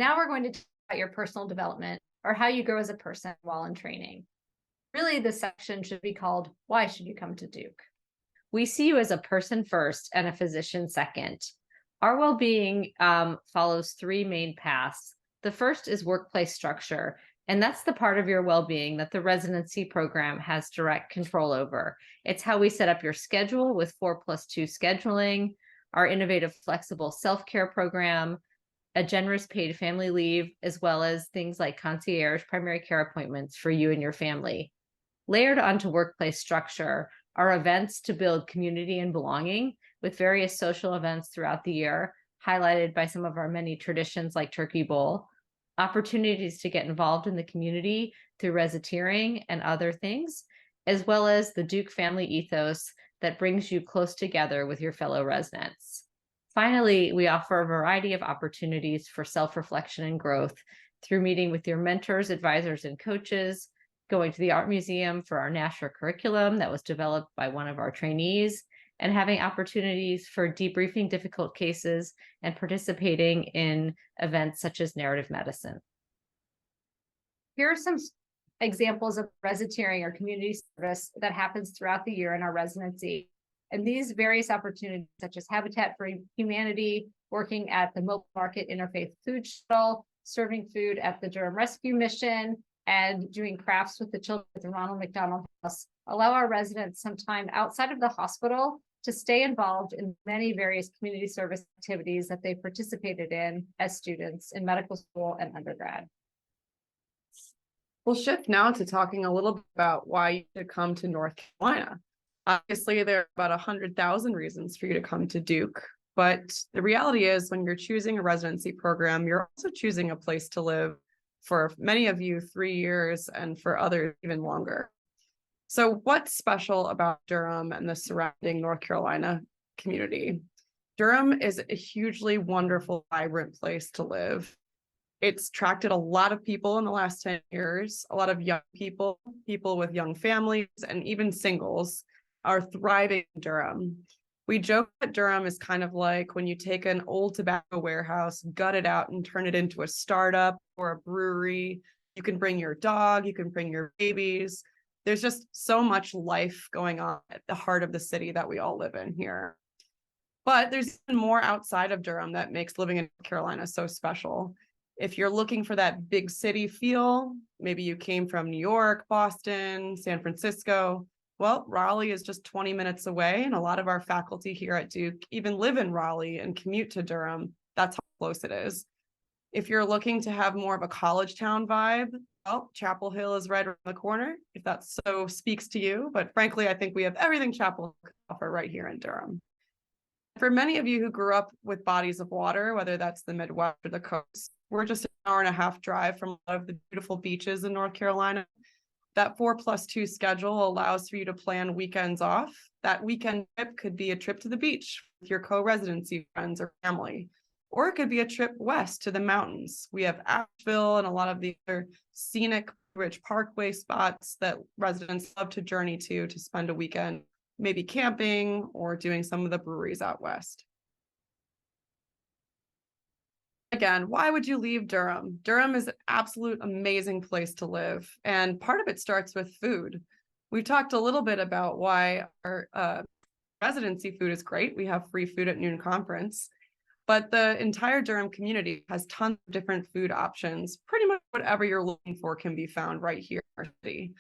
Now we're going to talk about your personal development or how you grow as a person while in training. Really, this section should be called, Why Should You Come to Duke? We see you as a person first and a physician second. Our well-being follows three main paths. The first is workplace structure, and that's the part of your well-being that the residency program has direct control over. It's how we set up your schedule with 4+2 scheduling, our innovative flexible self-care program, a generous paid family leave, as well as things like concierge primary care appointments for you and your family. Layered onto workplace structure are events to build community and belonging, with various social events throughout the year, highlighted by some of our many traditions like Turkey Bowl, opportunities to get involved in the community through Resiteering and other things, as well as the Duke family ethos that brings you close together with your fellow residents. Finally, we offer a variety of opportunities for self-reflection and growth through meeting with your mentors, advisors, and coaches, going to the art museum for our national curriculum that was developed by one of our trainees, and having opportunities for debriefing difficult cases and participating in events such as narrative medicine. Here are some examples of Resiteering or community service that happens throughout the year in our residency. And these various opportunities, such as Habitat for Humanity, working at the Mobile Market Interfaith Food Shuttle, serving food at the Durham Rescue Mission, and doing crafts with the children at the Ronald McDonald House, allow our residents some time outside of the hospital to stay involved in many various community service activities that they participated in as students in medical school and undergrad. We'll shift now to talking a little bit about why you should come to North Carolina. Obviously, there are about 100,000 reasons for you to come to Duke, but the reality is when you're choosing a residency program, you're also choosing a place to live for many of you 3 years and for others even longer. So what's special about Durham and the surrounding North Carolina community? Durham is a hugely wonderful, vibrant place to live. It's attracted a lot of people in the last 10 years, a lot of young people, people with young families, and even singles are thriving in Durham. We joke that Durham is kind of like when you take an old tobacco warehouse, gut it out, and turn it into a startup or a brewery. You can bring your dog, you can bring your babies. There's just so much life going on at the heart of the city that we all live in here. But there's even more outside of Durham that makes living in North Carolina so special. If you're looking for that big city feel, maybe you came from New York, Boston, San Francisco, well, Raleigh is just 20 minutes away, and a lot of our faculty here at Duke even live in Raleigh and commute to Durham. That's how close it is. If you're looking to have more of a college town vibe, well, Chapel Hill is right around the corner, if that so speaks to you. But frankly, I think we have everything Chapel Hill can offer right here in Durham. For many of you who grew up with bodies of water, whether that's the Midwest or the coast, we're just an hour and a half drive from a lot of the beautiful beaches in North Carolina. That 4+2 schedule allows for you to plan weekends off. That weekend trip could be a trip to the beach with your co-residency friends or family, or it could be a trip west to the mountains. We have Asheville and a lot of the other scenic rich parkway spots that residents love to journey to spend a weekend, maybe camping or doing some of the breweries out west. Again, why would you leave Durham? Durham is an absolute amazing place to live. And part of it starts with food. We've talked a little bit about why our residency food is great. We have free food at noon conference, but the entire Durham community has tons of different food options. Pretty much whatever you're looking for can be found right here in our city.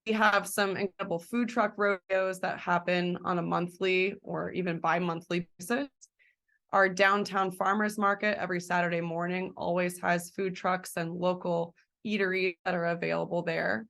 We have some incredible food truck rodeos that happen on a monthly or even bi-monthly basis. Our downtown farmers market every Saturday morning always has food trucks and local eateries that are available there.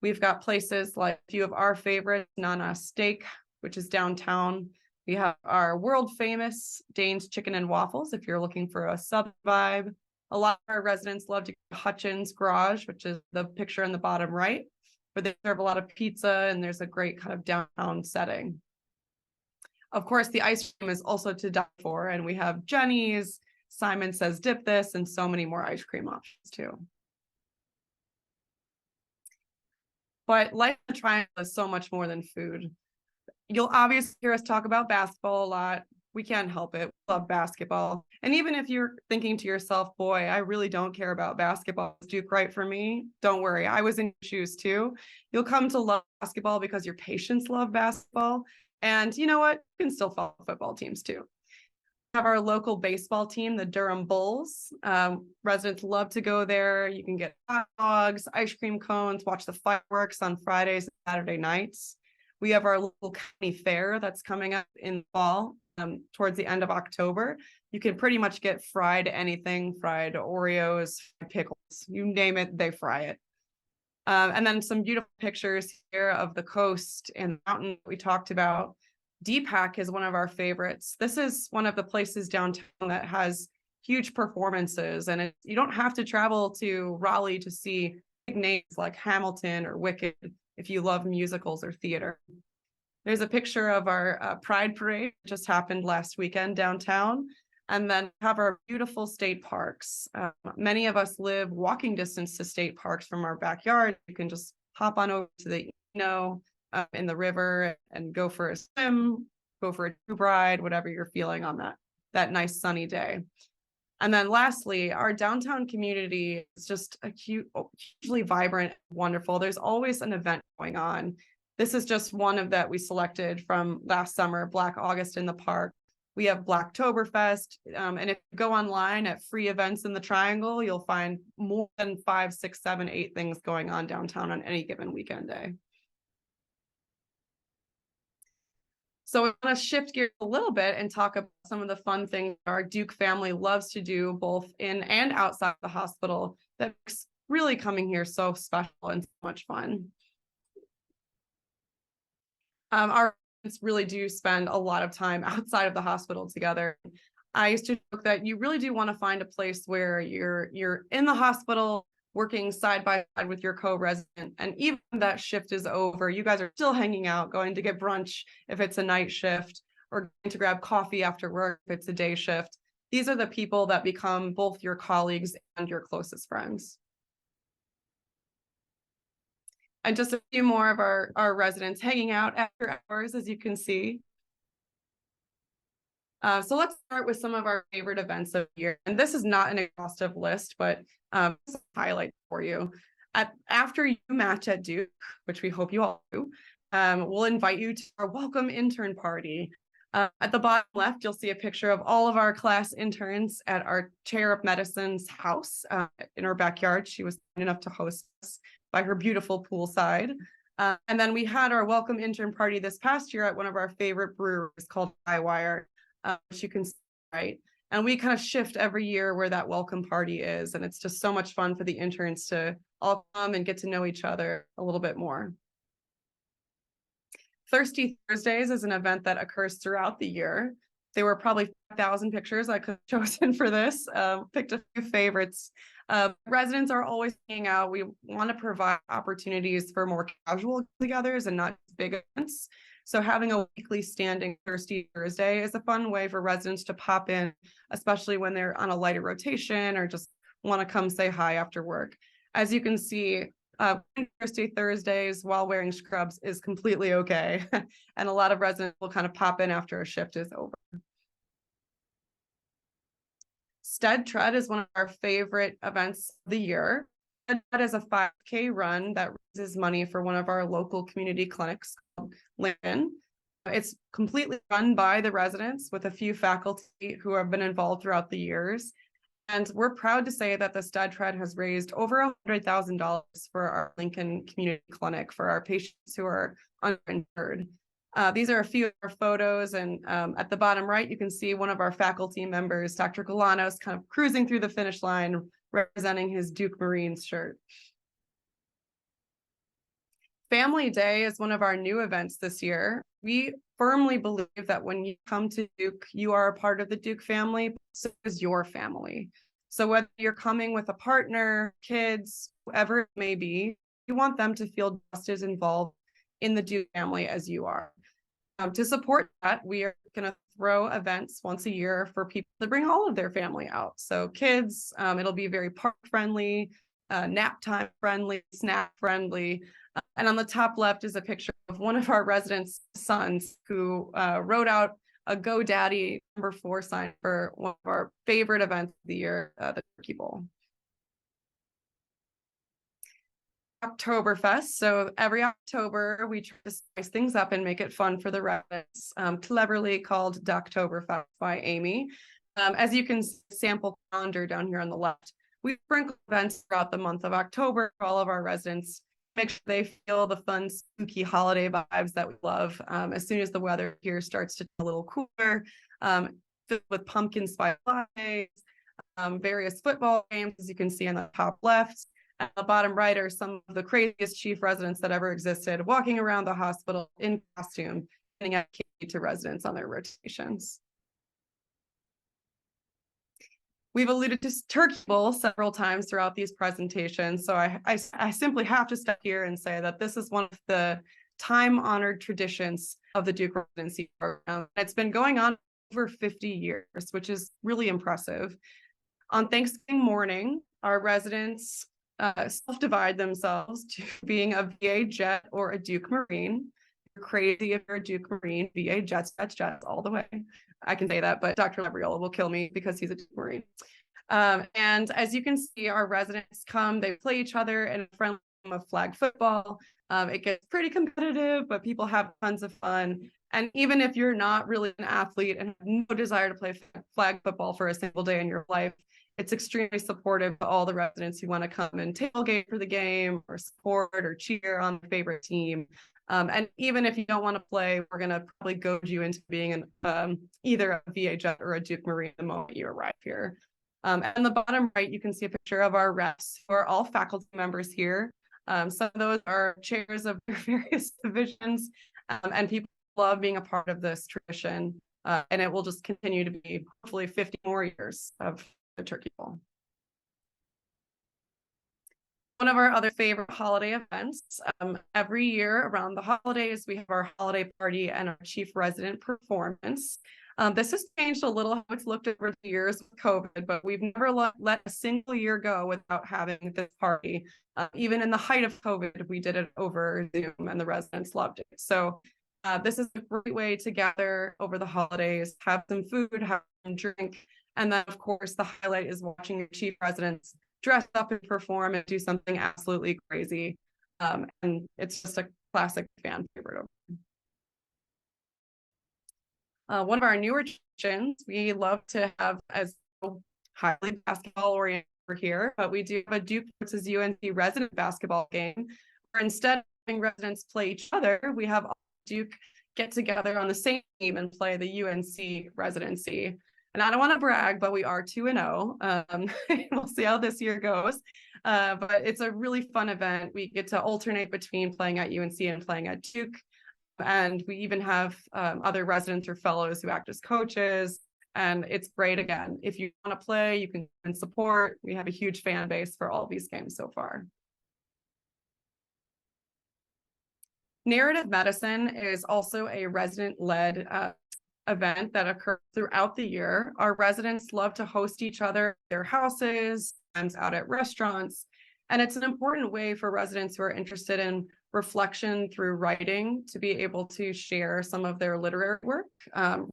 We've got places like a few of our favorites, Nana Steak, which is downtown. We have our world famous Dane's Chicken and Waffles if you're looking for a sub vibe. A lot of our residents love to go to Hutchins Garage, which is the picture in the bottom right, where they serve a lot of pizza and there's a great kind of downtown setting. Of course, the ice cream is also to die for, and we have Jenny's, Simon Says Dip This, and so many more ice cream options too. But life in the Triangle is so much more than food. You'll obviously hear us talk about basketball a lot. We can't help it. We love basketball. And even if you're thinking to yourself, boy, I really don't care about basketball, is Duke right for me? Don't worry, I was in your shoes too. You'll come to love basketball because your patients love basketball. And you know what? You can still follow football teams too. We have our local baseball team, the Durham Bulls. Residents love to go there. You can get hot dogs, ice cream cones, watch the fireworks on Fridays and Saturday nights. We have our local county fair that's coming up in the fall, towards the end of October. You can pretty much get fried anything, fried Oreos, fried pickles, you name it, they fry it. And then some beautiful pictures here of the coast and the mountain we talked about. DPAC is one of our favorites. This is one of the places downtown that has huge performances, and you don't have to travel to Raleigh to see big names like Hamilton or Wicked if you love musicals or theater. There's a picture of our Pride Parade, just happened last weekend downtown, and then have our beautiful state parks. Many of us live walking distance to state parks from our backyard. You can just hop on over to the in the river and go for a swim, go for a tube ride, whatever you're feeling on that nice sunny day. And then lastly, our downtown community is just hugely vibrant, wonderful. There's always an event going on. This is just one of that we selected from last summer, Black August in the Park. We have Blacktoberfest, and if you go online at free events in the Triangle, you'll find more than 5, 6, 7, 8 things going on downtown on any given weekend day. So I want to shift gears a little bit and talk about some of the fun things our Duke family loves to do both in and outside the hospital that makes really coming here so special and so much fun. Our residents really do spend a lot of time outside of the hospital together. I used to joke that you really do want to find a place where you're in the hospital working side by side with your co-resident, and even that shift is over, you guys are still hanging out, going to get brunch if it's a night shift, or going to grab coffee after work if it's a day shift. These are the people that become both your colleagues and your closest friends. And just a few more of our residents hanging out after hours, as you can see. So let's start with some of our favorite events of the year. And this is not an exhaustive list, but highlight for you. After you match at Duke, which we hope you all do, we'll invite you to our welcome intern party. At the bottom left, you'll see a picture of all of our class interns at our chair of medicine's house in our backyard. She was kind enough to host us by her beautiful poolside. And then we had our welcome intern party this past year at one of our favorite breweries called Highwire, which you can see, right? And we kind of shift every year where that welcome party is. And it's just so much fun for the interns to all come and get to know each other a little bit more. Thirsty Thursdays is an event that occurs throughout the year. There were probably 5,000 pictures I could have chosen for this, picked a few favorites. Residents are always hanging out. We want to provide opportunities for more casual get-togethers and not big events. So having a weekly standing Thirsty Thursday is a fun way for residents to pop in, especially when they're on a lighter rotation or just want to come say hi after work. As you can see, Thirsty Thursdays while wearing scrubs is completely okay. And a lot of residents will kind of pop in after a shift is over. Stead Tread is one of our favorite events of the year. That is a 5K run that raises money for one of our local community clinics called Lincoln. It's completely run by the residents with a few faculty who have been involved throughout the years. And we're proud to say that the Stead Tread has raised over $100,000 for our Lincoln Community Clinic for our patients who are underinsured. These are a few of our photos, and at the bottom right, you can see one of our faculty members, Dr. Galanos, kind of cruising through the finish line, representing his Duke Marines shirt. Family Day is one of our new events this year. We firmly believe that when you come to Duke, you are a part of the Duke family, so is your family. So whether you're coming with a partner, kids, whoever it may be, you want them to feel just as involved in the Duke family as you are. To support that, we are going to throw events once a year for people to bring all of their family out. So kids, it'll be very park friendly, nap time friendly, snack friendly. And on the top left is a picture of one of our residents' sons who rode out a GoDaddy #4 sign for one of our favorite events of the year, the Turkey Bowl. Oktoberfest. So every October, we try to spice things up and make it fun for the residents, cleverly called Ducktoberfest by Amy. As you can sample calendar down here on the left, we sprinkle events throughout the month of October for all of our residents, make sure they feel the fun, spooky holiday vibes that we love. As soon as the weather here starts to get a little cooler, filled with pumpkin spice lattes, various football games, as you can see on the top left. At the bottom right are some of the craziest chief residents that ever existed, walking around the hospital in costume, handing out candy to residents on their rotations. We've alluded to Turkey Bowl several times throughout these presentations, so I simply have to step here and say that this is one of the time-honored traditions of the Duke Residency Program. It's been going on over 50 years, which is really impressive. On Thanksgiving morning, our residents self-divide themselves to being a VA Jet or a Duke Marine. You're crazy if you're a Duke Marine. VA Jets all the way. I can say that, but Dr. Labriola will kill me because he's a Duke Marine. And as you can see, our residents come, they play each other in a friendly game of flag football. It gets pretty competitive, but people have tons of fun. And even if you're not really an athlete and have no desire to play flag football for a single day in your life, it's extremely supportive to all the residents who want to come and tailgate for the game or support or cheer on their favorite team. And even if you don't want to play, we're going to probably goad you into being either a VA Jet or a Duke Marine the moment you arrive here. And on the bottom right, you can see a picture of our reps who are all faculty members here. Some of those are chairs of their various divisions, and people love being a part of this tradition. And it will just continue to be hopefully 50 more years of the Turkey Bowl. One of our other favorite holiday events, every year around the holidays, we have our holiday party and our chief resident performance. This has changed a little how it's looked over the years with COVID, but we've never let a single year go without having this party. Even in the height of COVID, we did it over Zoom and the residents loved it. So this is a great way to gather over the holidays, have some food, have some drink, and then of course the highlight is watching your chief residents dress up and perform and do something absolutely crazy. And it's just a classic fan favorite. One of our newer traditions, we love to have as highly basketball oriented here, but we do have a Duke versus UNC resident basketball game where instead of having residents play each other, we have all Duke get together on the same team and play the UNC residency. And I don't want to brag, but we are 2-0. We'll see how this year goes. But it's a really fun event. We get to alternate between playing at UNC and playing at Duke. And we even have other residents or fellows who act as coaches. And it's great. Again, if you want to play, you can support. We have a huge fan base for all these games so far. Narrative medicine is also a resident-led event that occurs throughout the year. Our residents love to host each other at their houses, sometimes out at restaurants. And it's an important way for residents who are interested in reflection through writing to be able to share some of their literary work,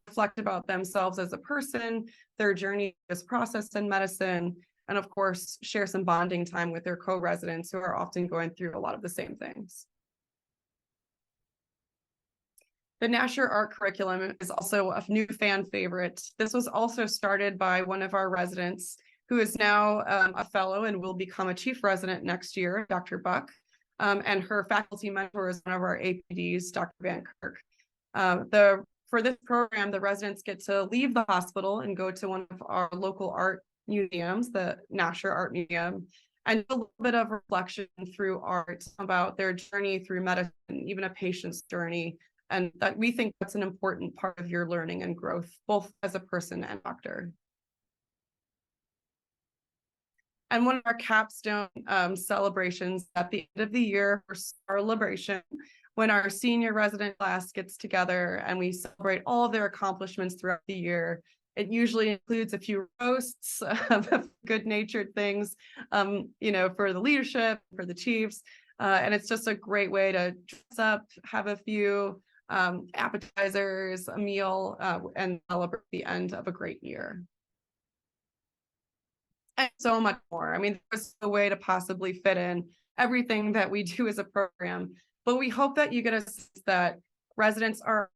reflect about themselves as a person, their journey through this process in medicine, and of course, share some bonding time with their co-residents who are often going through a lot of the same things. The Nasher Art Curriculum is also a new fan favorite. This was also started by one of our residents who is now a fellow and will become a chief resident next year, Dr. Buck. And her faculty mentor is one of our APDs, Dr. Van Kirk. For this program, the residents get to leave the hospital and go to one of our local art museums, the Nasher Art Museum, and a little bit of reflection through art about their journey through medicine, even a patient's journey. And that we think that's an important part of your learning and growth, both as a person and doctor. And one of our capstone celebrations at the end of the year for Star Liberation, when our senior resident class gets together and we celebrate all of their accomplishments throughout the year. It usually includes a few roasts of good-natured things, for the leadership, for the chiefs. And it's just a great way to dress up, have a few appetizers, a meal, and celebrate the end of a great year. And so much more. I mean, there's a way to possibly fit in everything that we do as a program, but we hope that you get a sense that residents are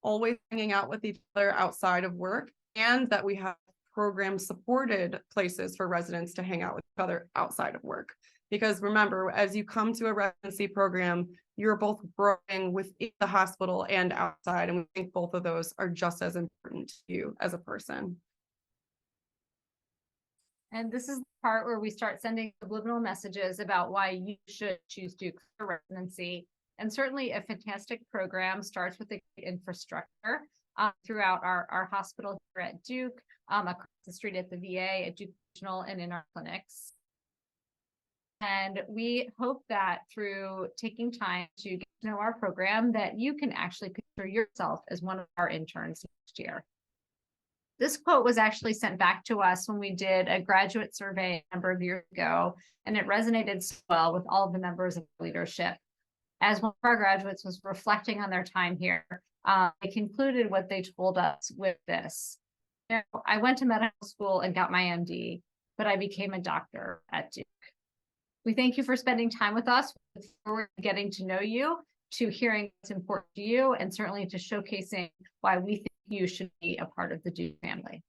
always hanging out with each other outside of work, and that we have program supported places for residents to hang out with each other outside of work. Because remember, as you come to a residency program, you're both growing within the hospital and outside. And we think both of those are just as important to you as a person. And this is the part where we start sending subliminal messages about why you should choose Duke for residency. And certainly a fantastic program starts with the infrastructure throughout our hospital here at Duke, across the street at the VA, at Duke Regional, and in our clinics. And we hope that through taking time to get to know our program, that you can actually picture yourself as one of our interns next year. This quote was actually sent back to us when we did a graduate survey a number of years ago, and it resonated so well with all of the members of leadership. As one of our graduates was reflecting on their time here, they concluded what they told us with this. You know, I went to medical school and got my MD, but I became a doctor at Duke. We thank you for spending time with us. We look forward to getting to know you, to hearing what's important to you, and certainly to showcasing why we think you should be a part of the Duke family.